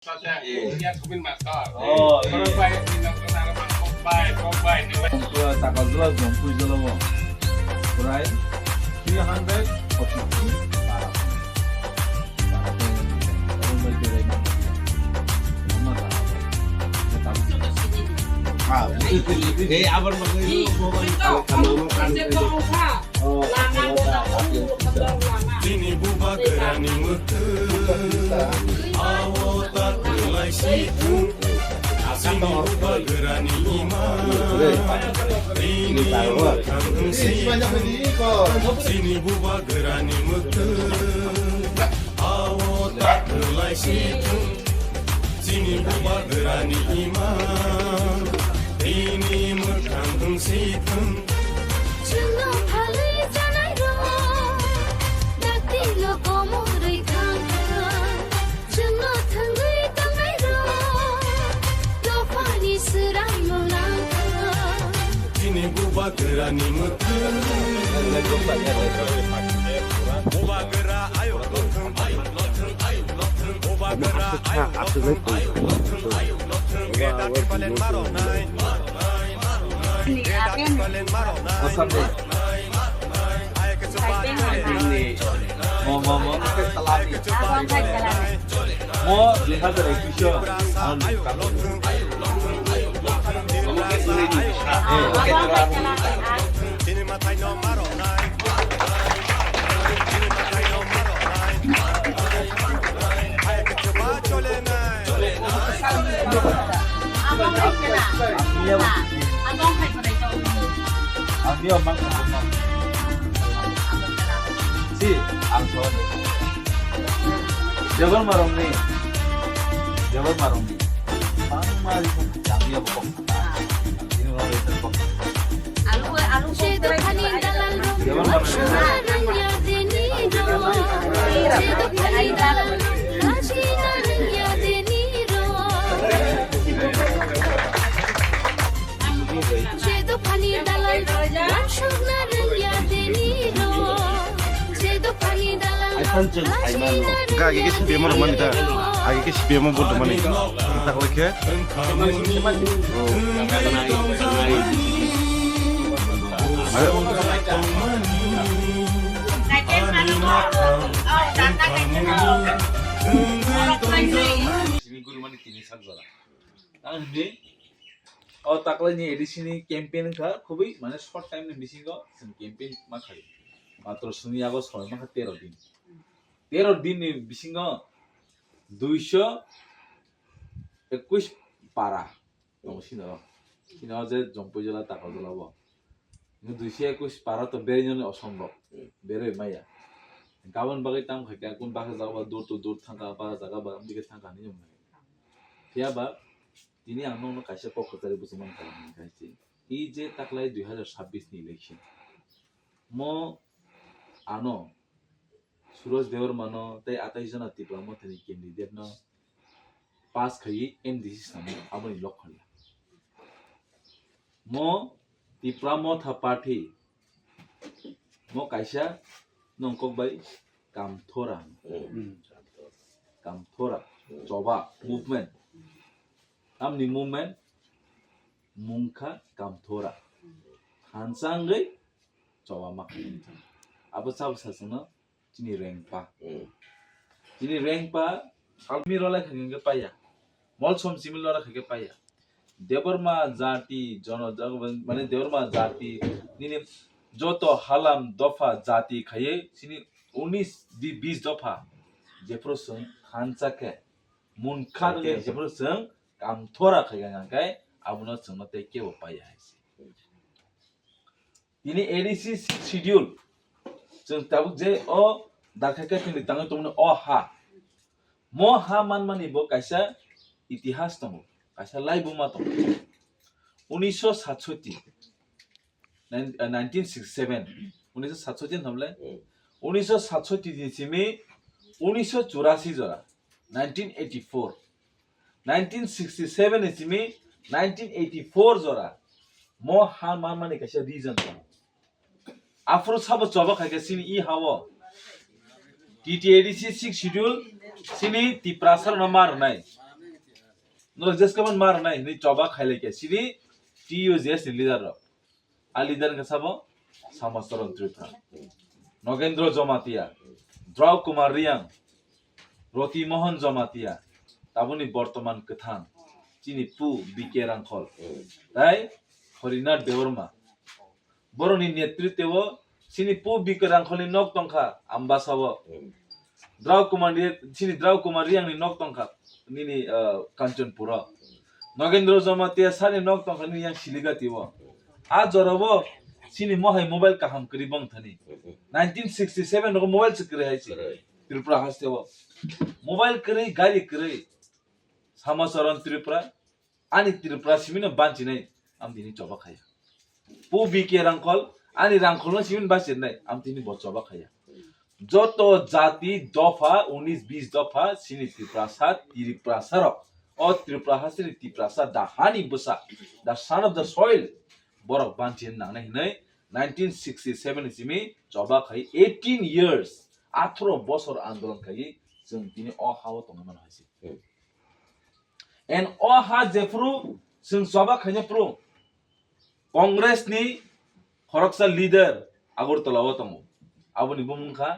Dia kumin master. Oh, kalau baik di negara mana baik ni. Gua takal dulu dong, puji dulu. Kurai 340 para. Abar magay kalau makan Sini buba gerani mutu awota kelai situ Sini buba gerani iman Ini kambing Sini buba gerani mutu awota kelai situ Sini buba gerani iman Ini kambing situ Sini buba gerani mutu Buba gera ayo loteng ayo loteng ayo loteng Buba gera ayo loteng ayo loteng ayo loteng Kita kipalen maro nai Kita kipalen maro nai Asam deh. Ayo kecoba Mau ke telani. Mau lihat dari kisah. Ayo loteng ayo loteng ayo loteng Kamu ke sini ni. Pakai terang. Sini matai no maro nai Sini matai no maro nai Ayo kecoba chole nai Ambil mang. Si, angson. Jabar marong ni. Mang mari yang dia pokok. Ini orang itu pokok. Jabar marong. Enggak, gigi si Bima rumah kita. Gigi si Bima buat rumah nih. Kita klik ya. Ayo. Sini guru mana kini sanjala. Angin. takla ni edisi campaign ka খুবই মানে short time ni missing go campaign ma khari মাত্র শুনি আগো 6 মাস 13 দিন 13 দিন ni missing go 221 para নমসিন সিনা যে জম্পই জেলা তাকা জলাবো 221 para তো বেরিনে অসম্ভব বেরে মাইয়া গাবন বাগে তাম খাইকা কোন বাগে যাওয়া দূর তো দূর থাকা বা জায়গা বা দিকে থাকা নি জম ফিয়াবা তিনি আনো কাইসা পক্ষতারি বুঝমান খালামনি খাইছি এই যে তাকলাই 2026 নি ইলেকশন মো আনো সুরজ দেওর মানো তাই 28 জন আতিপ্লা মথনি ক্যান্ডিডেট ন পাস খাই এমডিসি সামনে আমনি লক্ষণ মো তিপ্রা মথা পার্টি মো কাইসা নংকক বাই কামথোরা জবা movement amni movement mungka kamthora hansangai chawa makai abo sab sasana chini rank pa almi rola khage paya mol som simil rola khage paya deborma jati jonojag mane deborma jati nini joto halam dofa jati khaye chini 19 20 dofa jeprosung hanchake munka jeprosung kamthora khaiga kai abuno chungno te ke upaya haisi ini edisi schedule chung tabuk je o dakhaka tini tang tumno o ha mo ha manmani bo kaisa itihas tomo kaisa laibu ma tomo 1967 1967 1967 hamle 1967 din simi 1984 jora 1984 1967 is me 1984 jora mo ha mani kaisa reason afro sabo joba khaga sini I hawo TTADC 6 schedule sini ti prasar namar nai no just kaman mar nai ni choba khaile ke siri TUJS leader ro a leader ka sabo Samasaran Tripura Nogendro Jomatia Draw Kumar Riang Roti Mohan Jomatia tabuni Bortoman Kathan Chini Pu BK Rangkhol tai Horinath Devarma Boroni Netritwo Chini Pu BK Rangkhol ni nok tongkha ambasabo Draw Kumar Riang ni nok tongkha nini Kanchanpura Nogendro Jomatia sani nok tongkha ni yang Siligatiwo a jorabo sini mohai mobile kaham kri bang thani 1967 ro mobile se kre hai chi Tripura haste wo mobile kre gari kre Samasaran Tripura ani Tripura simino banchi nai am dini choba khaya pu BK Rangkhol ani Rangkhol no simin bache nai am dini bo choba khaya joto jati dofa 19 20 dofa sini Tripura sarok o Tripura hasini Tripura sa da hani busa the son of the soil borok banchen nangnai hinai 1967 simi joba khai 18 years 18 bosor andolon khai जों दिनै अहाव तंगमन हासि N अहा जेफ्रु जों जबा खायने pro Congress नि खरकसा leader আগরতলাও तंगो आबनि बुमुखा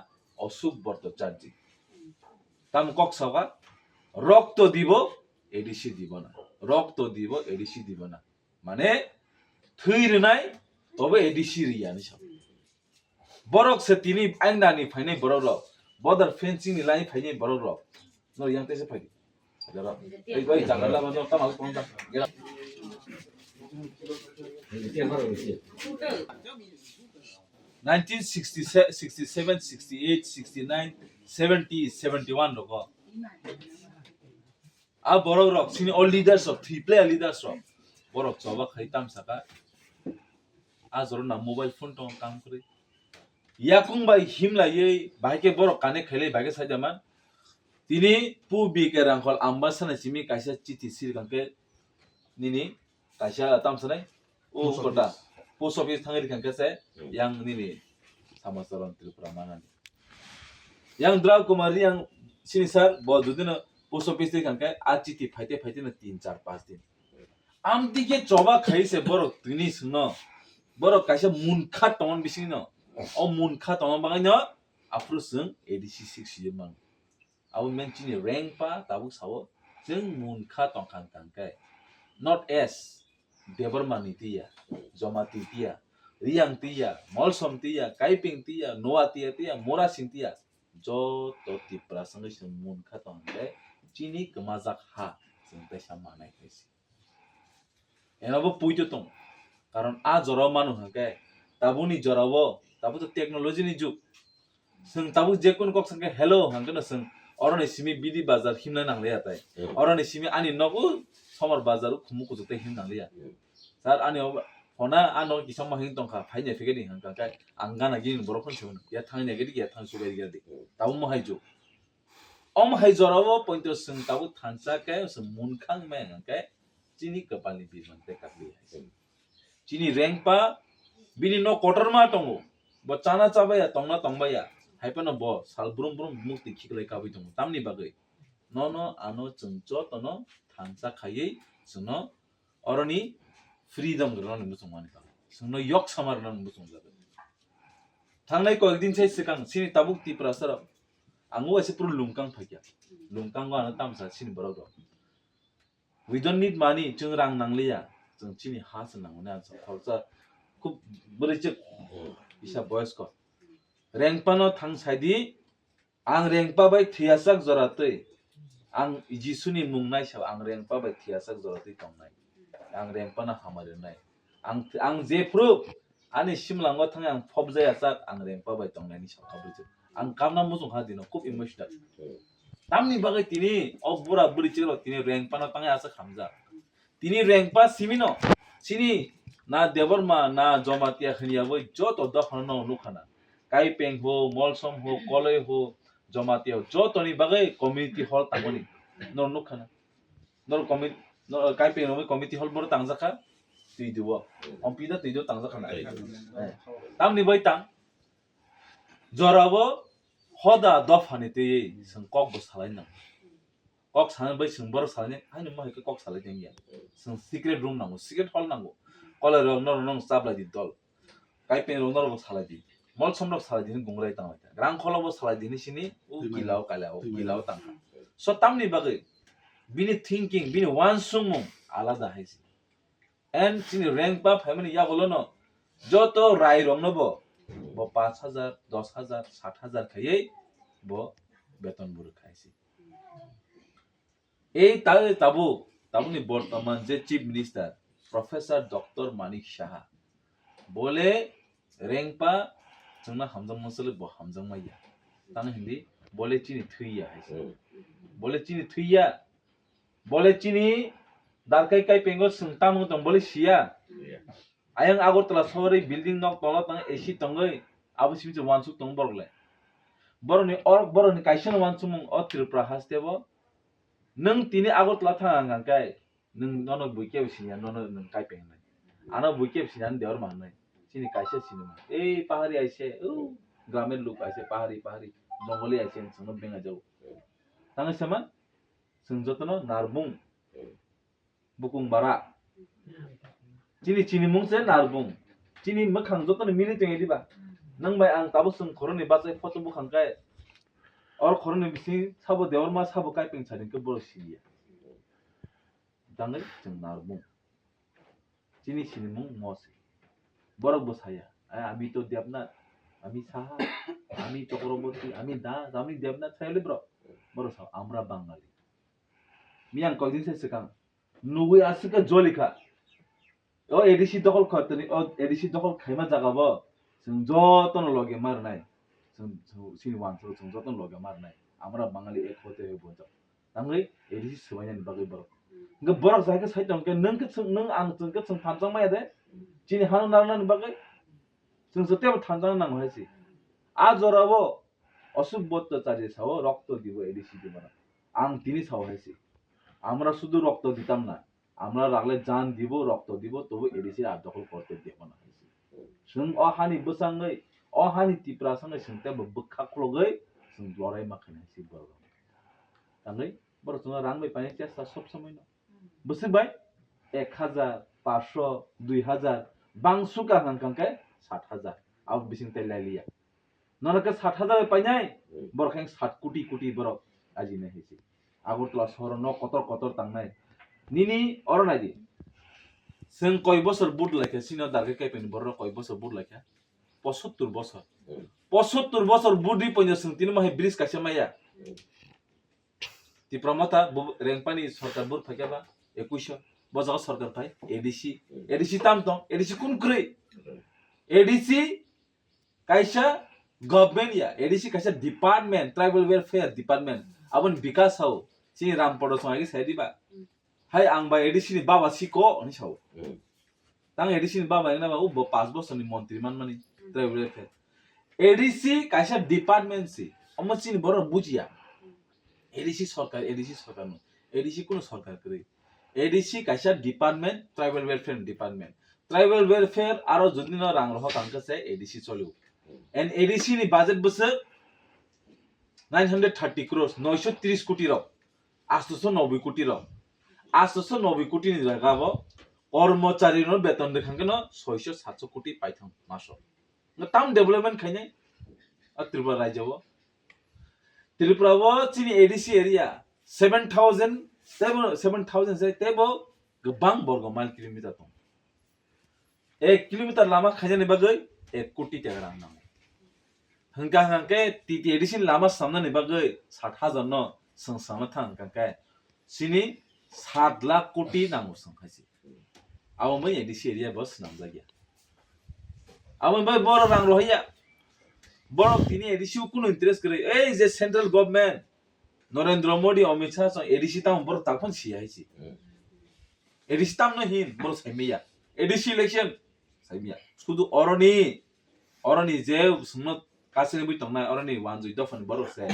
Ashok Bhattacharya ताम कक्सावा रक्त দিব ADC দিব না रक्त দিব एडिसि দিব না মানে थैरनाय तबे एडिसि रियानि सब बरक से तिनी आइनानि फाइनाय बरक border fencing ni lain phai borok no yang te se phai jara ei bai jangala ma no tama pong da gela 1967 67 68 69 70 71 ro ko a borok rok sini all leaders of three player leaders of borok choba khai tam saka a joro na mobile phone tong kam kore yakung bai himla ye baike borok kane khele baike sajaman tini pu BK Rangkhol ambasana simi kaisa chithi sir kanke nini kaisa tam sanai o kota post office thangir kanke se yang nini Samasaran Tripura manani yang Draw Kumar yang sini sir bodudina post office kanke a chithi phaite na 3 4 5 din am dike choba khai se borok tini sno borok kaisa munkha ton bisino o munkha ton bangano afrusung ADC 6 year man awu menchini rank pa tabu sawo jeng munkha ton kan kai not s debarmani tia jomati tia riang tia molsom tia kaiping tia noa tia mora sing tia jo to Tripura sang sung munkha ton kai chini kemazak ha jeng ta samanai kaisi enabo puito tong karon a joro manu hakai tabuni jorabo tabu to technology ni juk sung tabu jekun kok sangke hello hangkana sung oroni simi bidi bazar himna nangle atai oroni simi ani nobu somar bazaru khumu ko jute him nangle ya sar ani hona ano kisam mahing tongkha phaine fegeni hangka kai angana gin borokon chun ya thangne gedi ya thang sugai gedi tabu mo haiju om hai jorabo pointer sung tabu thansa kai sung munkhang me hangkai chini kapali biman te kapli chini rank pa bini no quarter ma tongo bo chana chabaya tongna tongbaya haipana bo sal brum brum mukti khiklai kabi tongo tamni bagai no ano chungcho tono thansa khayei suno oroni freedom gron musung mani ka suno yok samarnan musung jabe thangnai ko ekdin sai sikang sini tabuk Tripura sara angu ase puru lungkang phakya lungkang wa na tamsa sini borok we don't need money chung rang nangliya chung chini has nangna sa khorsa খুব বলেছে ইসা বয়স্ক রেংপানো থাং সাইদি আং রেংপা by থিয়াসাক জরাতৈ আং জিসুনি মুংনাই sub আং রেংপা by থিয়াসাক জরাতৈ তংনাই আং রেংপানা হামারনাই আং যে proof আনি সিমলাঙ্গ থাং আং ফবজায়াসাক আং রেংপা বাই তংনাইনি সাবखाबैছে আং কামনা মুজং হাদিনো খুব ইমোশনাল তামনি বাগै তিনি অবুরা বুরিচিলো তিনি রেংপানো তাং আसा খামজা তিনি রেংপা Cimino Sini na debarma na jomatia khania boi joto dakhana no nukhana kaipeng ho molsom ho koloi ho jomatia joto ni bagai community hall tangoni no nukhana no community no kaipeng no community hall bor tangjaka tui dibo ompida tui jo tangjaka na tamni boi tang jorabo hoda dofani te sangkok bo salaina kok sana bai sung bor salane ai numa hike kok salai deng ya sung secret room nango secret hall nango kola rong nong sabla di dol kai pen rong nong salai di mol somrok salai di gungrai tang ta rang khola bo salai di ni sini u kilao tang so tamni bagai bini thinking bini one sung alada haisi and sini rank pa family ya bolo no joto rai rong no bo 5,000 10,000 60,000 খাইয়ে bo বেতন বুড়ো খাইছি এই তাবুনি বর্তমান যে chief minister professor doctor Manik Saha বলে রেংপা जोंना हामजों मसले ब हामजों माइया तांग हिंदी बोले चीनी थुइया है बोले चीनी दारकाई काई पेंगो सुंता मु तंग बोले सिया आयंग आगरतला सहरै बिल्डिं नक तला तंग एसी तंगै आबो सिमि वानसु तंग बरगले बरनि काइसन वानसु मु अ त्रिपुरा हास्तेबो नों तिनि आगरतला थांगा गाय नों ननो बुइके बिसिया ननो नों काई पेंगनाय आना बुइके बिसियान देवर माननाय sini kaisa sinema pahari aise গ্রামের লোক আইছে পাহাড়ি জঙ্গলে আইছে সঙ্গে বেঙ্গা যাও তাঙ্গে সেমা সঞ্জতন নারবুং বুকুং বারা চিনি মুংसे नारबुं चिनी मखां जतन मिनि तेंगे दिबा नंग बाय आं ताबो सं खरनि बासे फटो बुखांखाय और खरनि बिसि साबो देवर मा साबो काई पें छादिं के बर सिया तांगे जों नारबुं चिनी मुं मसे বরক বসায়া আমি তো দেবনাথ আমি সাহা আমি চক্রবর্তী আমি দাস আমি দেবনাথ সাইলে ব্র বড় সাহ আমরা বাঙালি মিয়াং কয়দিন সে সেকাং নুগুই আসিকা জলিখা ও এডিসি দখল খতনি ও এডিসি দখল খাইমা জাগাবো जों যতন লগে মারনাই जों সিনওয়ান जों যতন লগে মারনাই আমরা বাঙালি এক হতে হইব তাঙ্গै এডিসি সবাইনি বাগै বরক গে বরক জায়গা সাইতং কে नों आं जोंके जों फानजां माया दे चिनी हानो नारनानि बागै जों जतेबो थांजानो नांगौ हायसि आजराबो অসুবত্বচারী সাও রক্ত দিব এডিসি দিব না আং তিনি সাও হাইছি আমরা শুধু রক্ত দিতাম না আমরা রাগলে জান দিব রক্ত দিব তবু এডিসি আর দখল করতে দেব না হাইছি जों অহানি বসাঙ্গै অহানি টিপ্রা সঙ্গে সঙ্গে বখাখলগै जों লড়াই মাখানি হাইছি বড় তাঙ্গै বড় जों রাংবাই পানি চেষ্টা সব সময় না বুঝবাই 1,000 500 2,000 बांसुका हांकांकाय 60,000 आव बिसिंगते लाइलिया नरके 60,000 पाइनाय बरखां 7 कोटी बरक आजिने हेसि आगरतला शहर न कतर तांनाय निनि अरनायदि जों कय बছর बुट लाखे सिनो दारके काइपेन बर कय बছর बुट लाखे 75 बছর बुटि पयनो जों तिन माहे ब्रिज कासे माया ति प्रमता रेंगपानि सरकार बुट फाकेबा 21 बजाव सरकार भाई एडीसी ताम दं एडीसी कुन क्रै एडीसी काइसा गवर्नमेंट या एडीसी काइसा डिपार्टमेंट ट्राइबल वेलफेयर डिपार्टमेंट अबन विकास हाउ सि रामपडो संगागि साइदिबा हाय आं बा एडीसी नि बाबा सिको नि साउ तां एडीसी नि बाबा ना उ 5 बছरनि मन्त्री मानमानि ट्राइबल वेलफेयर एडीसी काइसा डिपार्टमेंट सि अमसिन बर बुजिया एडीसी सरकार न एडीसी कुन सरकार क्रै एडीसी काइसा डिपार्टमेंट ट्राइबल वेलफेयर आरो जुदिनो रां रह कांकसे एडीसी चलिउ एन एडीसी नि बजेट बस 930 crores 930 कोटी र 890 कोटी र 890 कोटी नि जागाबो कर्मचारी न बेतन देखांके न 600 700 कोटी पाइथां मासो न टाउन डेभलपमेंट खाइनाय त्रिपुरा राज्यबो चिनि एडीसी एरिया 7,000 से तेबो गोबां बर्ग माइल किलोमीटर दं 1 किलोमीटर लामा खायजानि बागै 1 कोटी टाका रां नांगौ हंके टीटी एडीसी लामा सामनानि बागै 60,000 न संसांनो थांकांके सिनि 7 लाख कोटी नांगौ संखायसि आव मै एडीसी एरिया बस नाम जागिया आव मै बर रां रहिया बर तिनि एडीसी कुन इंटरेस्ट करे ए जे central government Narendra Modi Amit Shah ADC ताम बर ताफन सियाइसि एडीसी ताम न हिन बर साइमिया एडीसी इलेक्शन साइमिया सुदु अरनि जे सुनो कासिनि बि तंनाय अरनि वानजुइ दफन बर से अ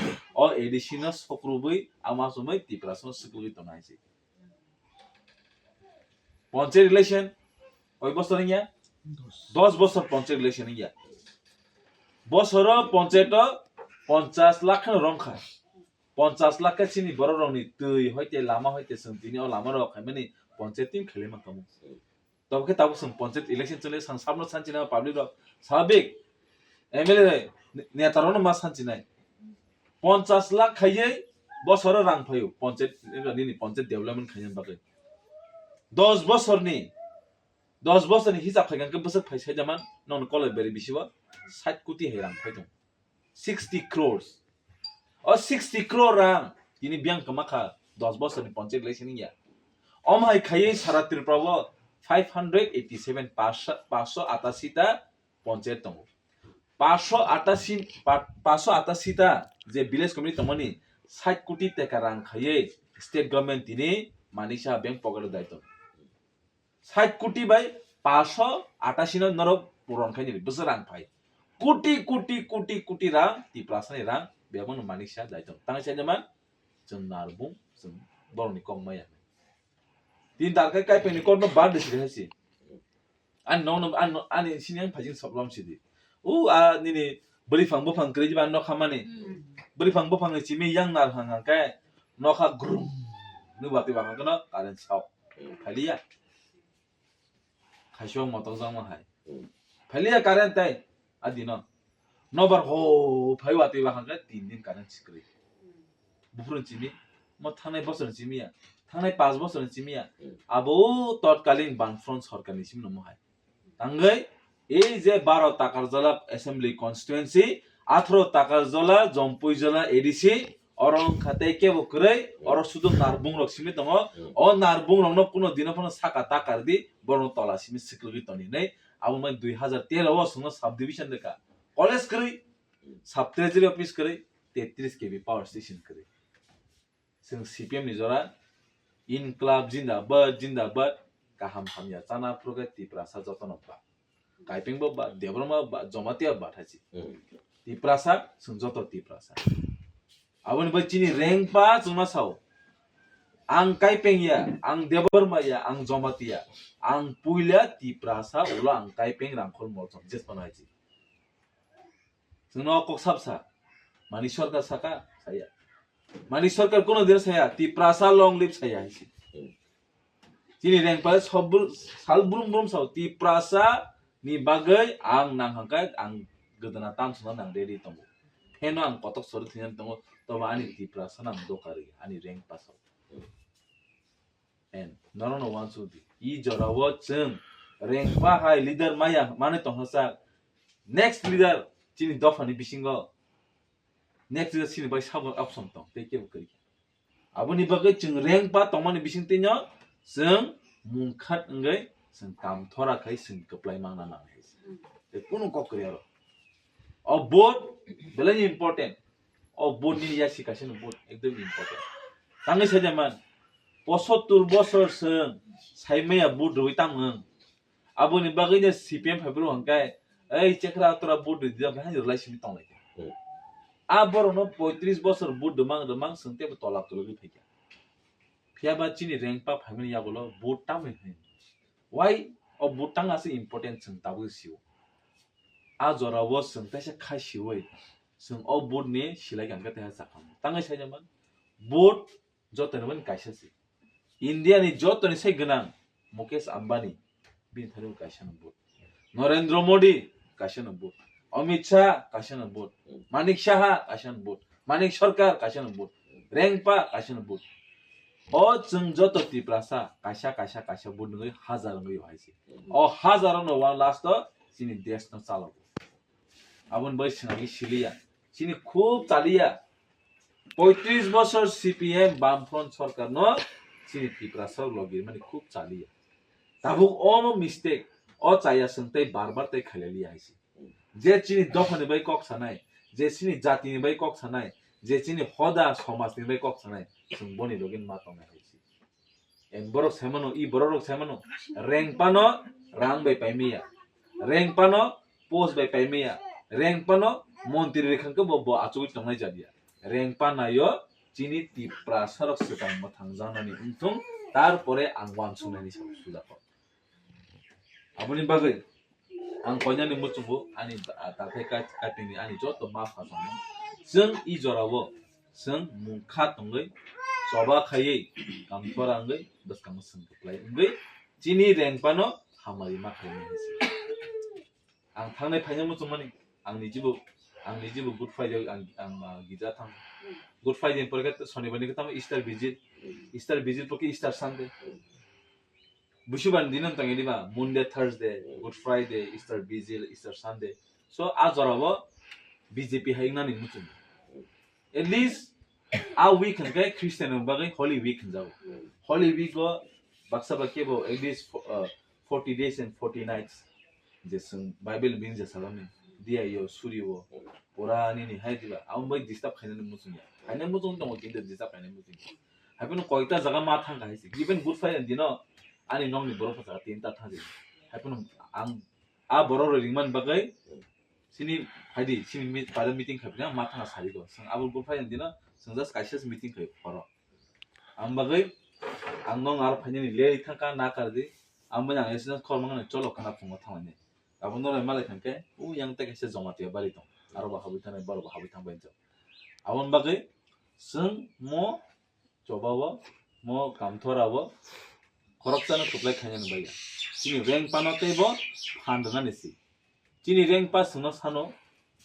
एडीसी न सकरुबै आमासुमै तिप्रासन सुकुगि तंनायसि पंचायत इलेक्शन कय बছর निया 10 বছর पंचायत इलेक्शन निया बছर पंचायत 50 लाख रंखा 50 লাখ চিনি বড় রংনি তুই হইতে লামা হইতে जों দিনি ও লামা রক খাইমানি পঞ্চায়েত টিম খেলে মান কামু তবকে তাবো जों পঞ্চায়েত ইলেকশন চলে সাং সামনো সানচিনা পাবলিক রক সাবিক এমএলএ নেতারনো মা সানচিনাই 50 লাখ খাইয়ে বছর রাং ফায়ু পঞ্চায়েত নিনি পঞ্চায়েত ডেভেলপমেন্ট খাইন বাকে 10 বছরনি হিসাব খাইগান বছর ফাইসাই জামান নন কলেজ বেরি বিसिबा 60 কোটি হে রাং ফাইदों 60 crores or 60 crore rang ini biang kemaka 10 bos ni panchayat election या omhai khaye sara tripura 587 588 ta panchayat दङ 588 ta je village community tongmani 60 কোটি টাকা rang khaye state government tini manisha bank pocket daito 60 কোটি by 588 no norok puron khaini bosor rang phai কোটি rang ti prasani rang बेमन मानिसा दायित्व तांग साइजमान जों नारबुं जों बरनि कममाया दिन दारखाय कायपेनि कोन बाद दिसि हासि आन नो आन सिनियां फाजिं सबलाम सिदि उ आ निनि बरिफां बफां क्रेजिबा न खामानि बरिफां बफां चिमि yang नार हां काय नखा ग्रुम नुबाति बाखा न कारेन्ट साव फालिया खाइसो मतो जामा हाय फालिया कारेन्ट ताय आदिन नबर हो फाइवाति बाखांगा 3 दिन कारेन्ट सिक्रि बुफुरन चिमि म थांनाय बोसोर चिमिया थांनाय 5 बोसोर चिमिया आबो तत्कालीन बानफ्रन्ट सरकारनि सिम नमहाय तांगै ए जे 12 ताकारजला असेंबली कन्स्टिट्युएन्सी 18 ताकारजला जम्पुइजला एडिसि अरं खाते केबो क्रै अर सुदु नारबुं रक्सिमि दङ अ नारबुं रंनो कुनो दिन फनो साका ताकारदि बरनो तलासिमि सिक्रि तनि नै आबो मै 2013 व सुनो सब डिभिजन देखा कॉलेज करी सब ट्रेजरी ऑफिस करी 33 केबी पावर स्टेशन करी जों सीपीएम निजरा इनक्लाब जिंदाबाद गाहाम हामया चाना प्रगति प्रासा जतनबा काइपिंग बा देवरमा बा जमातिया बाथासि ती प्रासा जों जत ती प्रासा आवन बचिनि रैंक पा जोंना साव आं काइपेंया आं देवरमाया आं जमातिया आं पुइला ती प्रासा उला आं काइपें रांखल मरजम जेस बनायछि जोंनो कक साबसा मानि सरकार साका साया मानि सरकार कोनो दिन साया ती प्रासा लंग लिप साया हिसि तिनि रैंक पा सब साल ब्रुम साव ती प्रासा नि बागै आं नांहांका आं गोदना तामसना नां रेडी दङ फेनो आं कतक सर थिन दङ तब आनि ती प्रासा नां दोकारि आनि रैंक पासाव एन नरनो वान्सु दि इ जराव जों रैंक पा हाय लीडर माया माने तहसा नेक्स्ट लीडर चिनि दफानि बिसिंगो नेक्स्ट लीडर सिनि बाय साब अपसन दं तेके बकरि आबोनि बागै जों रैंक पा तमानि बिसिं तिनो जों मुंखात ngै जों काम थराखै जों गप्लाय मांना नाङै ए कुनु ककरि आरो अ बोट बेलाय इम्पोर्टेन्ट अ बोटनि यासिकासन बोट एकदम इम्पोर्टेन्ट तांगै साजामान 75 बছর जों साइमाया बोट रइ तामों आबोनि बागैनो सीपीएम फाइब्रो हंकाय এই চেকরা তোরা বুট দিয়া ভাই রিলেশন তলাই आ बरनो 35 বছর বুট দমাং সনতে তলা তলবি ফাইকা फियाबा चिनि रैंक पा फाइमनि याबलो बुट तामै है वाइ अ बुट तांग आसे इम्पोर्टेन्ट जों ताबो सिउ आ जराव जों तासे खासिवै जों अ बुट नि सिलाय गांगा ताहा जाखाम तांगै साइजामान बुट जतनमन कायसासि इंडिया नि जतनि साइ गोनां मुकेश अंबानी बिन थारु कायसान बुट नरेंद्र मोदी कायसान बुट अमित शाह कायसान बुट मानिक शाह कायसान बुट मानिक सरकार कायसान बुट रैंक पा कायसान बुट अ जों जत ती प्रासा कायसा बुट नगै हजार नगै हाइसि अ हजार न वा लास्ट सिनि देश न चालाव आबन बै सिनागि सिलिया सिनि खूब चालिया 35 বছর सीपीएम बामफ्रंट सरकार न सिनि ती प्रासा लगे माने खूब चालिया ताबु अम मिस्टेक अ चाया संतै बार तै खालेलि हाइसि जे चिनि दफानि बै कक सानाय जे सिनि जातिनि बै कक सानाय जे चिनि हदा समाजनि बै कक सानाय जों बनि लगेन मा तंनाय हाइसि एन बरक सेमनो इ बरक सेमनो रैंक पानो रांग बै पाइमिया रैंक पानो पोस्ट बै पाइमिया रैंक पानो मन्त्रि रेखांको बब आचुइ तंनाय जादिया रैंक पानायो चिनि ती प्रासारक सिगां मथां जानानि उनथुं तारपरे आं वानसुनायनि सुजाखौ आबुनि बागै आं कयनानि मुचुंबो आनि दाथाय काटिनि आनि जत मा फासनो जों इ जराव जों मुखा तंगै जबा खायै गामथरांगै बसकांग जों प्लाय इंगै चिनि रेंपानो हामारि मा खालामनो हायसै आं थांनाय फायनो मोजां माने आंनि जिबो गुड फ्राइडे आं गिजा थां गुड फ्राइडे परके शनिबारनि खोथा इस्टार भिजिट पके इस्टार सानडे बुशुबान दिनम तांगे दिबा Monday Thursday Good Friday Easter vigil Easter Sunday so आ जराबो बीजेपी हायनानि मुचुं at least a week के क्रिस्टियन बागै होली वीक जाओ होली वीक को बक्सा बकेबो at least 40 days and 40 nights जेसं बाइबल बिन जेसालाम दिया यो सूर्यो पुरानी नि हाय दिबा आं बै डिस्टर्ब खायनो मुचुं खायनो मुचुं दङ किन्तु डिस्टर्ब खायनो मुचुं हायपन कयता जगह मा थांगा हायसि इवन गुड फ्राइडे दिनो आनि नंनि बरफ जगह तीनता थांजि हायपन आं आ बरफ रिंमान बागै सिनि हायदि सिनि पार मीटिंग खायना मा थांगा सारिगो जों आबो गुड फ्राइडे दिनो जों जास्ट काइसेस मीटिंग खाय फरो आं बागै आं नं आरो फाइनानि ले थांका ना करदि आं मोजां एसेनो खरमांनो चलो खाना फुङाव थांनानै आबो नराय मालाय थांके उ yang tek एसे जमातिया बारि दं आरो बाहाबै थानाय बारो बाहाबै थांबाय जों आवन बागै जों म जबावो म कामथरावो खरकसानो खुबलाय खायनो बाया सिनि रेंक पानतेबो फानदना नेसि चिनि रेंक पास सुनो सानो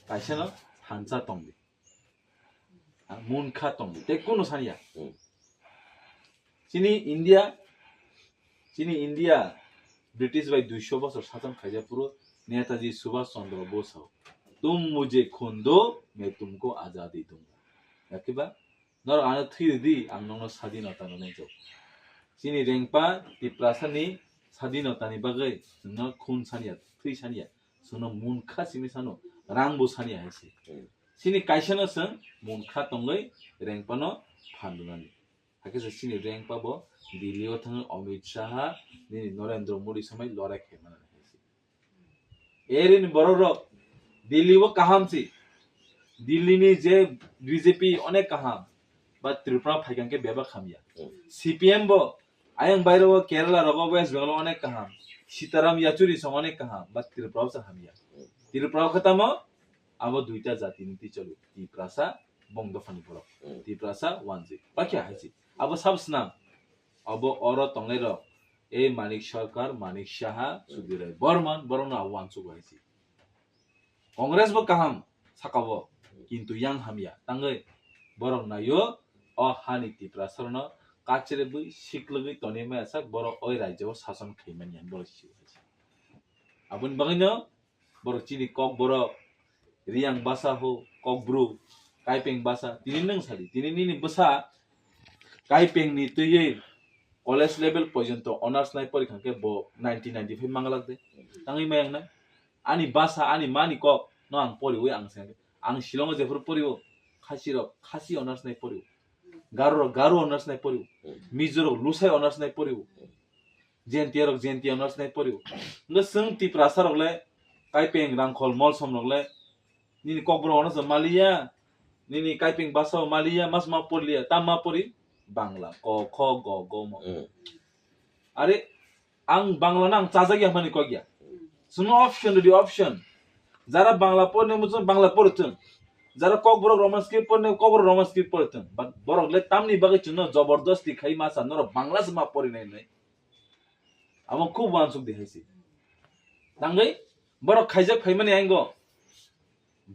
काइसेनो हानसा तंदि मुनखा तंदि ते कुनो सानिया चिनि इंडिया ब्रिटिश बाय 200 बছর শাসন খাইजा पुरो नेताजी सुभाष चंद्र बोस हो तुम मुझे खून दो मैं तुमको आजादी दूंगा याकिबा नर आनो थीदी आं नंनो स्वाधीनता ननै जो चिनि रेंपा तिप्रासानि स्वाधीनतानि बागै न खून सानिया थै सानिया सुनो मुनखा सिनि सानो रांबो सानिया हायसि सिनि काइसेनो जों मुनखा तंगै रेंपानो फानदुनानि हाकेसे सिनि रेंपाबो दिल्लीयाव थाङो अमित शाह नि नरेंद्र मोदी समय लड़ाई खेलना एरिन बररक दिल्लीबो काहामसि दिल्लीनि जे बीजेपी अनेक काहाम बा त्रिपुरा फाइगांके बेबा खामिया सीपीएम बो आयं बायरो केरला रगो वेस्ट बेंगल अनेक काहाम सीताराम येचुरी सं अनेक काहाम बा त्रिपुरा सा हामिया त्रिपुरा खतामो आबो दुइटा जाति नीति चलु तिप्रासा बंगदफानि बरो तिप्रासा वानजि बाकी हाइसि आबो सबसना अब और तंगैर ए मानिक सरकार मानिक शाह सुधीर बर्मन बरना वानसु गाइसि कांग्रेस बो काहाम साकाबो किन्तु यां हामिया तांगै बरं नायो अ हानिति प्रासरन काचरेबो सिकलगै तनेमा सा बर ओइ राज्यआव शासन खैमानिया बर सिगाइसि आबुन बगैनो बर चिनि कक बर रियां बासा हो ककब्रु काइपें बासा तिनि नों सारि तिनि नि बसा काइपें नि तयै कॉलेज लेवल पर्यंत ऑनर्स नाय परीक्षा के बो 1995 मांगलाक दे तांगै मायंग ना आनी भाषा आनी मानी को न आं परिवै आं सेंगे आं शिलंग जेफोर परिव खासी ऑनर्स नाय परिव गारो ऑनर्स नाय परिव मिजोर लुसाय ऑनर्स नाय परिव जेनटी ऑनर्स नाय परिव न जों तिप्रासा रगले काइपें रांखल मल सम रगले निनि ककब्र ऑनर्स मालिया निनि काइपें भाषा मालिया मास मा पलिया तामा परि बांला क ख ग ग म अरे आं बांला ना आं चाजागिया माने क गया सुनो ऑप्शन जरा बांला पढ़ने मुझे बांला पढ़तन जरा कक बरक रोमन स्क्रिप्ट पढ़ने cover Roman script पढ़तन but Berkeley तामनि बागै चुनो जबरदस्ती खाइ मासा नर बांला से मा पढ़ि नै अब खूब वानसुक देखाइसि तांगै बरक खाइजक फाइमानि आंगो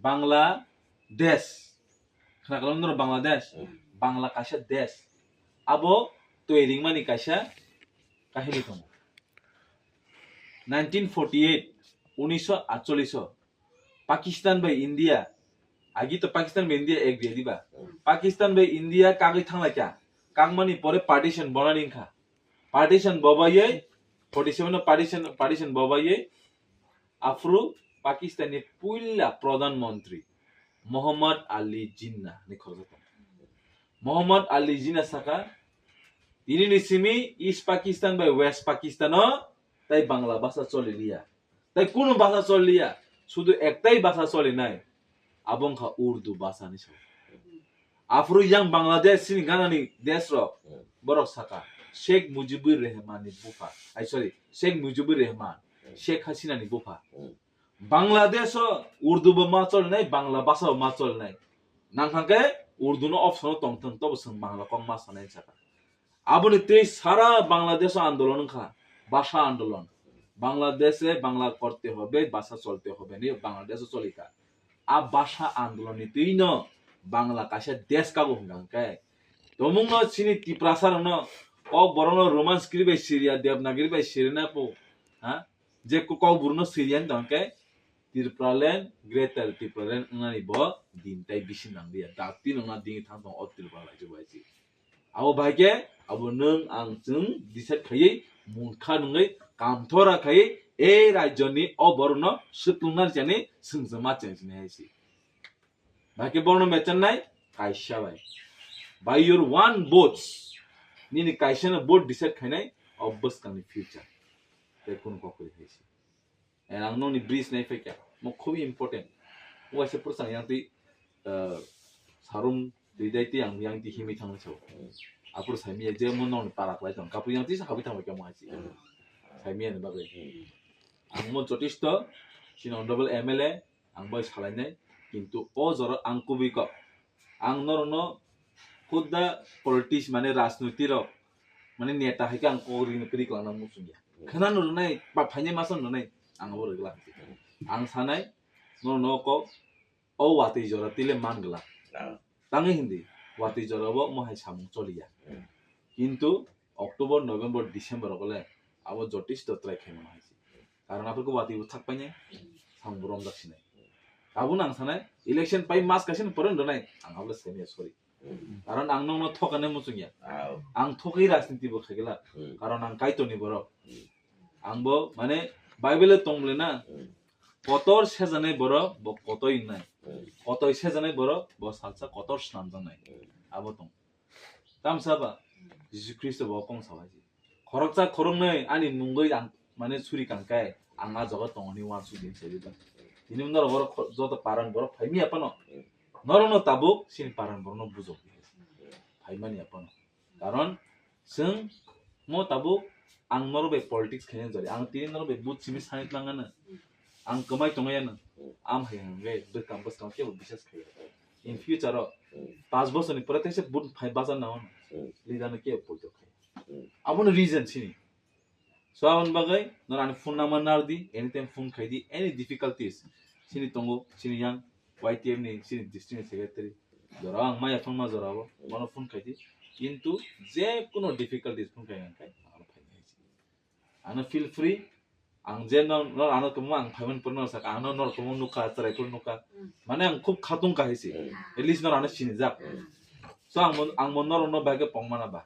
बांलादेश खोनागोन नर बांलादेश बांला काशा देश abo toiring mani kaisa kahini thong 1948 Pakistan by India आगी तो पाकिस्तान by इंडिया एक दे दिबा पाकिस्तान by इंडिया कागै थांला क्या कागमानि परे पार्टीशन बनानि खा पार्टीशन बबायै 47 नो पार्टीशन बबायै आफ्रो पाकिस्ताननि पुइला प्रधानमन्त्री मोहम्मद अली जिन्ना नि खरजत मोहम्मद अली जिन्ना साका ini nisimi East Pakistan by West Pakistan tai Bangla bahasa chole liya tai kuno bahasa chole liya শুধু একটাই ভাষা চলে নাই abong kha Urdu bahasa ni so afro yang Bangladesh sin ganani desh ro borok saka Sheikh Mujibur Rahman ni bufa Sheikh Mujibur Rahman Sheikh Hasina ni bufa Bangladesh Urdu ba ma chole nai Bangla bahasa ma chole nai nang khake Urdu নো option তংথং তব সং বাংলা কং মা সানাই চাকা আবনি তে সারা বাংলাদেশ আন্দোলন খা ভাষা আন্দোলন বাংলাদেশে বাংলা করতে হবে ভাষা চলতে হবে নি বাংলাদেশে চলিকা আ ভাষা আন্দোলন নিতেই ন বাংলা কাছে দেশ কাগো হুঙ্গাঙ্কায় তমুং ন চিনি টিপ্রাসার ন ক বরং রোমান্স করিবে সিরিয়া দেবনাগরি বাই সিরিনা পো হ্যাঁ যে ক বুরনো Syrian দংকে tirpralen gretel tirpralen ngani bo dintai bisin nang dia dati nang ding thang tong ot tirprala jo bai ji abo baike abo nang ang chung diset khai munkha ngai kamthora khai e rajyoni oborno sutlungnar jani sungzama changni haisi baike borno mechan nai kaisha bai by your one votes nini kaisha na vote diset khainai obvious kani future te kun ko koi haisi and ang nong ni breeze nai fekya mo খুবই important mo ase persang yang ti sarum didai ti yang ti himi thang so apur saimi je mo nong parak lai tong kapu yang ti sa habi thang ke mo asi saimi ne bagai ang mo jotisto sin honorable mla ang boy salai nai কিন্তু ও জর আং কুবি ক আং নরনো খুদা politics মানে রাজনীতির মানে নেতা হাইকে আং কোরিন করি কলানা মুসুঙ্গিয়া খানা নুরনাই বা ফাইনে মাসন নুরনাই আং বড় গলা ang sanai no ko o wati jora tile mangla tangi hindi wati jora bo mo hai samung choliya কিন্তু অক্টোবর নভেম্বর ডিসেম্বর গলে আবো জটিস তো ট্রাই খাইমন হাইছি কারণ আপরকো ওয়াতি থাক পাইনে সামবরম যাচ্ছিনে আবুন আং সানাই ইলেকশন পাই মাস কাছেন পরেন দনাই আং আবলে সেনিয়া সরি কারণ আং নং থকানে মুসুগিয়া আং থকই রাজনীতি বো খাইগলা কারণ আং কাইতনি বড় আংবো মানে বাইবেলে তংলে না কতর সেজানে বড় ব কতই নাই কতই সেজানে বড় ব সালসা কতর স্নান জানাই আবো তং তামসাবা যিশু খ্রিস্ট ব কং সাবাজি খরকজা খরংनै আনি মুঙ্গই মানে ছুরি কাংকাই আঙা জগত তংনি ওয়ান সুদিন সেদিবা তিনি উনার বড় যত পারান বড় ফাইমি আপন নরন তাবুক সিন পারান বড় বুঝো ফাইমানি আপন কারণ जों mo তাবুক আং নরবে পলিটিক্স খেনে জরি আং তিনি নরবে বুট Simi সানিত লাঙ্গানা ang kamay tungayan am hayang ge be campus kam ke bises khai in future 5 বছর ni pore tese bun phai bazar na on lidan ke poito khai abon reason chini so amon bagai nor an phone number nar di anytime phone khai di any difficulties chini tongo chini yang YTM ni chini district secretary jora ang maya phone ma jora bo mono phone khai di kintu je kono difficulties phone khai khai ana feel free ang je no ano kumo ang phaimon porno sa ano nor kumo nuka trai pur nuka mane ang khub khatung ka hisi at least nor ano chini jak so ang mon nor no bage pongmana ba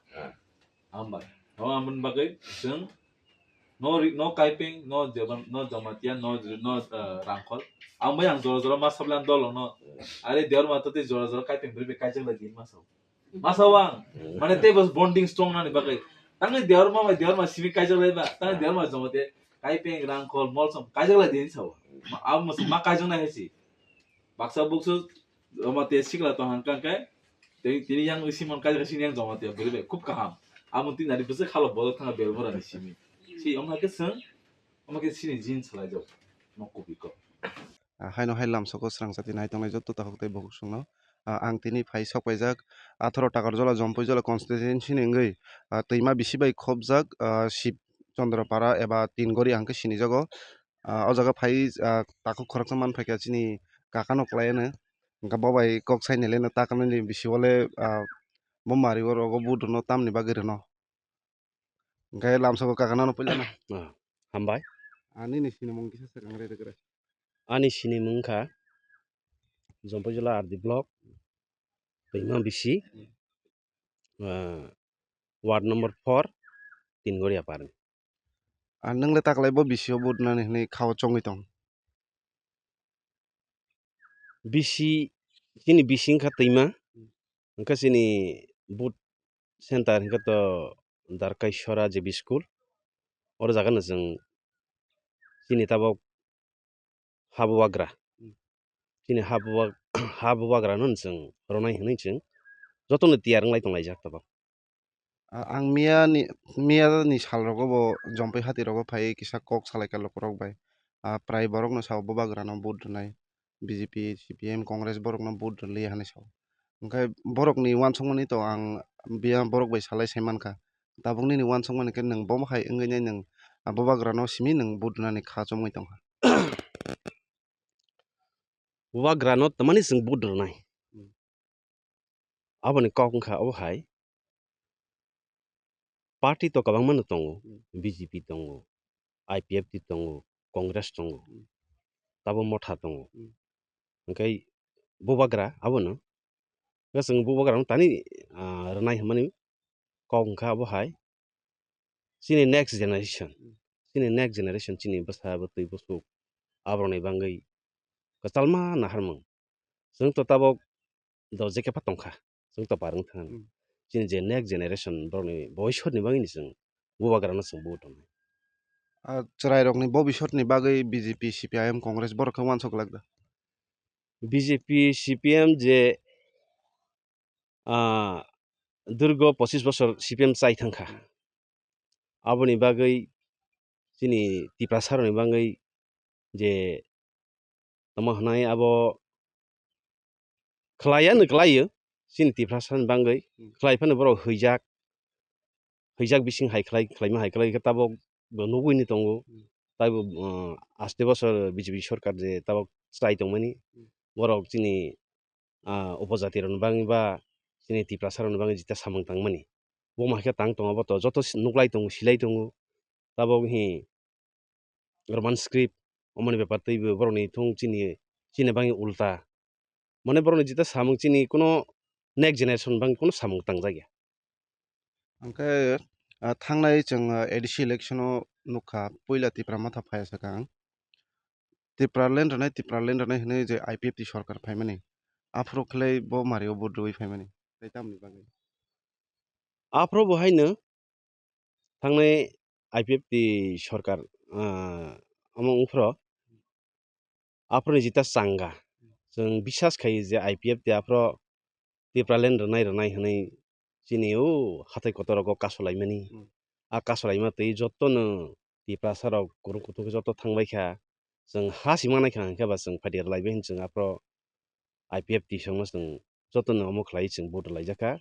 amba no amon bage जों no kaiping no deban no jamatia no rangkol ang bayang jora jora ma sablan dolo no are deor mata te jora jora kaiping bribe kaijang la din masawang mane te bas bonding strong na ni bage tang deor ma sibi kaijang la ba tang deor ma jamate kaipeng rangkol molsom kajang la din saw am ma kajang na hesi baksa buksu jamate sikla to hangkang kai tini yang simon kajang sin yang jamate bribe খুব kaham amon tin nari buse khalo bol thanga belbora ni simi si omake sini jin salai jaw mokkubi ko haino hailam soko srang sati nai tongnai jotto ta hoktai bohuk sungno ang tini phai sokpaijak 18 takar jola jompoi jola constituency ni ngei teima bisi bai khobjak ship Chandrapara এবা তিনগড়ি আংকে সিনি জাগো ও জায়গা phi তাকো খরকসা মান ফাইকা চিনি কাকানো ক্লায়নে গা বাবাই cock সাইনেলেনে তাকানে BC বলে বমারি ওরগো বুদনো তামনি বাগিরনো গায় লামসগো কাকানো পইলানা হামবাই ani ni sini mong kisa sakang re regre ani sini mungka jompojula ardi block peima bisi ward number 4 তিনগড়ি aparni nang le taklai bo bisio budna ni khaw chongoi tong bisi sini bisingkha teima angka sini boot center hingka to darkaishora JB school or jaga na जों sini tabok habuwagra sini habuwagra non जों ronai hinai जों jotone tiar nglai tonglai jak tabok ang mia ni sal rogo bo jompai hati rogo phai kisa kok salai ka lokorok bai prai borok no saw bo bagra no bud nai BJP CPM Congress borok no bud li hani saw ओमफ्राय बरकनि वानसंमानि तो आं बिया बरक बै सालाय साइमानखा दाबुंनि नि वानसंमानि के नों बमहाय ओंगैनाय नों बबाग्रानाव सिमी नों बुदुनानै खाजमै दं Wagrano tamani sing budrnai. Abani kongkha awhai. Party to kabang man tongo. BJP tongo. IPF tongo. Congress tongo. Tabo motha tongo. Okay. Bubagra abono. Gasang bubagra tani ranai hamani kongkha awhai. Sini next generation. Sini next generation sini basa batui busuk. Abronai bangai. Katalma naharmang. Sung to tabok do jeke patongkha. Sung to parang than. Sini je next generation broni boyshot ni bangi ni sung. Bubagra na sung buton. चराइ रकनि भबिष्यतनि बागै BJP CPIM Congress बरकखौ वानसक लाग्दा BJP CPM je durgo 25 বছর CPM চাই thangka aboni bagai sini tiprasaroni bangai je tamo hanai abo khlaya nuklayo sini tiprasaroni bangai khlai phano boro hijak bising haiklai khlaima haiklai tabo nugui tongo tabo aste bosor BJP sorkar je tabo chai tongmani borok sini উপজাতিরন bangi ba sini tiprasaroni bangi jita samang tangmani bo mahke tang tongo to joto nuklai tongo silai tongo tabo hi roman script omani ব্যাপার তৈ boroni thung chini bangi ulta mane boroni jita samung chini kono next generation bangi kono samung tangjaya ओमफ्राय थांनाय जों ADC इलेक्सनाव नुखा पहिला तिप्रा माथा फायासका तिप्रालेण्ड रनाय होनो जे आइपिएफटि सरकार फायमानि आफ्रोखलै ब मारियाव बद्रुयै फायमानि तामनि बागै afro bohaino thangnai IPFT sorkar among ufro afro jita changa jeng bisas khai je IPFT afro tipralen rnai hanai chini o hatai kotorogo kasolaimani a kasolaima tei jottono tiprasarok kurungkutuk jotto thangbaikha jeng ha simanaikha hangkha ba jeng phadir laibai jeng afro IPFT songno jeng jottono omo khlai jeng vote laijaka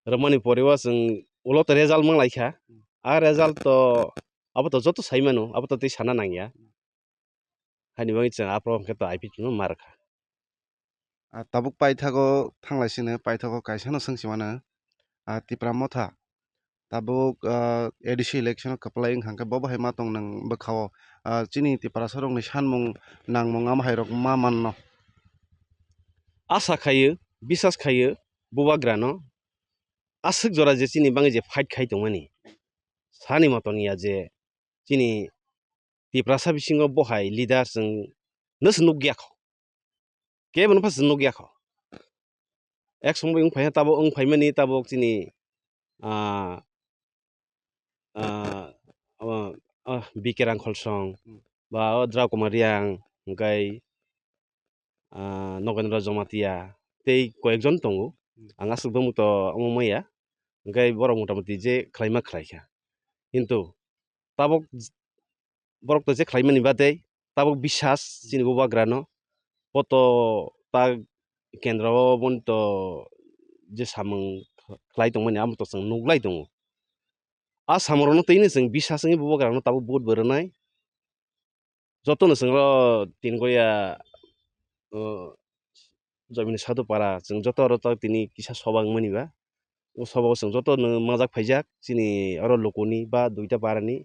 ramani porewa jeng ulot result manglaikha a result to abo to joto saimano abo to tei sana nangya hani bangi jeng afro hangkha to IPFT no markha ताबुक पाइथागो थांलायसिनो पाइथागो काइसानो सोंसिमानो तिप्रा मथा ताबुक ADC इलेक्सनाव कपलाय हांखा बबाहाय मा दं नों बोखाव चिनि तिप्रा सरंनि सानमुं नांमुं आमहायरक मा माननो asa khayo bisas khayo bubagrano asuk jora je chini bangi je fight khai tongmani sani moton ya je chini tiprasa bisingo bohai leader jeng nos nugya kho kebon pas nugya kho ek songbo ungphai tabo ungphaimani tabo chini bikerang kholsong ba Draw Kumariang hingkai Nogendra Jomatia tei koyekjon tongo ang asuk bemu to amomaya hingkai borok motamoti je khlaima khlaikha kintu tabok borok to je khlaimani badei tabok bisas chini bubagrano poto ta kendra o bon to je samung khlai tongmani amo to jeng nuglai tongo a samorono teino jeng bisas ngi bubagrano tabo vote beronai jotono jengro tingoya jomini sadu para jeng joto aro to tini kisa sobang mani ba o sobao jeng joto no majak phaijak chini aro lokoni ba duita parani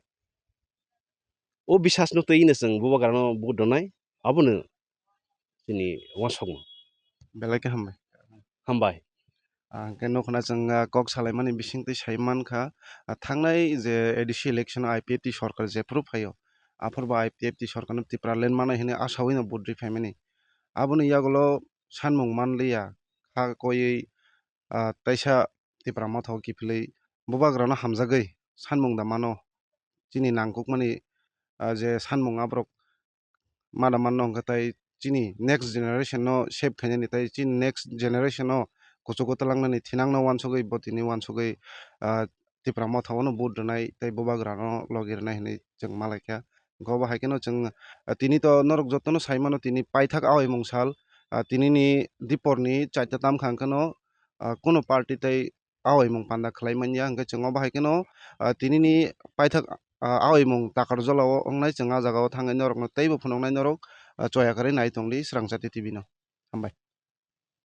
o bisas no teino jeng bubagrano vote donai abono chini wasokmo बेलायके हामबाय हामबाय के नखना जों कक सालायमानि बिसिंतै साइमानखा थांनाय जे ADC इलेक्सनाव आइपिएफटि सरकार जेफ्रु फायो आफोरबा आइपिएफटि सरकारनो तिप्रालेण्ड मानाय होनो आसावैनो बुद्रि फायमानि आबुनो यागलो सानमुं मानलिया खा कयै ताइसा तिप्रा माथाव किफिलै बुबाग्रानो हामजागै सानमुं दा मानो चिनि नांगुकमानि जे सानमुं आब्रक मादा माननो हंखाथाय चिनि नेक्स्ट जेनेरेशन नो सेभ खायनायनि ताइ चिनि नेक्स्ट जेनेरेशन नो कुचुगुता लांनानै थिनांनो वानसगै बतिनि वानसगै तिप्रा माथावनो बुद्रनाय ताइ बुबाग्रानो लगिरनाय होनै जों मालायखा गबा हायकेनो जों तिनि तो नरक जतनो साइमानो तिनि पाइथाक आवै मुंसाल tinini diporni chaita tam khangkano কোনো পার্টিতেই আওয়াইমং পান্দা খালাইমানিয়া hingke chongo bahai ke no tinini paithak awaimung takar jolao ongnai chong ah jagao thangai norok no teibo phunuknai norok choya kwrwi nai tongli srang jati tv no hambai.